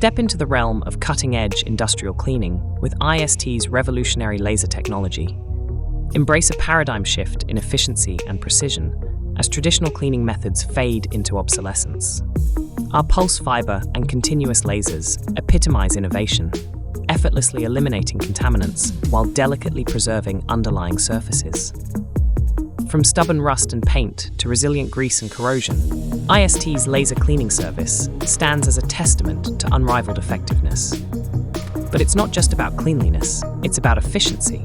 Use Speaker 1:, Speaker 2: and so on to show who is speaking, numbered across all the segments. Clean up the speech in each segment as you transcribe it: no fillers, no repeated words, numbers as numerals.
Speaker 1: Step into the realm of cutting-edge industrial cleaning with IST's revolutionary laser technology. Embrace a paradigm shift in efficiency and precision as traditional cleaning methods fade into obsolescence. Our pulse fiber and continuous lasers epitomize innovation, effortlessly eliminating contaminants while delicately preserving underlying surfaces. From stubborn rust and paint to resilient grease and corrosion, IST's laser cleaning service stands as a testament to unrivaled effectiveness. But it's not just about cleanliness, it's about efficiency.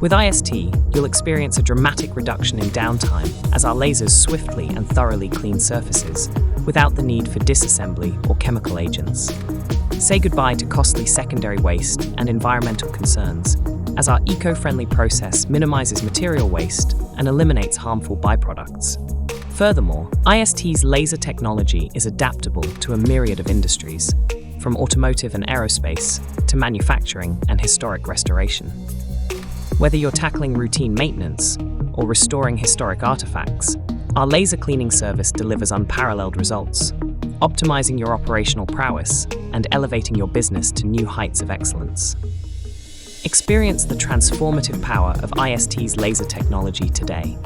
Speaker 1: With IST, you'll experience a dramatic reduction in downtime as our lasers swiftly and thoroughly clean surfaces without the need for disassembly or chemical agents. Say goodbye to costly secondary waste and environmental concerns, as our eco-friendly process minimizes material waste and eliminates harmful byproducts. Furthermore, IST's laser technology is adaptable to a myriad of industries, from automotive and aerospace to manufacturing and historic restoration. Whether you're tackling routine maintenance or restoring historic artifacts, our laser cleaning service delivers unparalleled results, optimizing your operational prowess and elevating your business to new heights of excellence. Experience the transformative power of IST's laser technology today.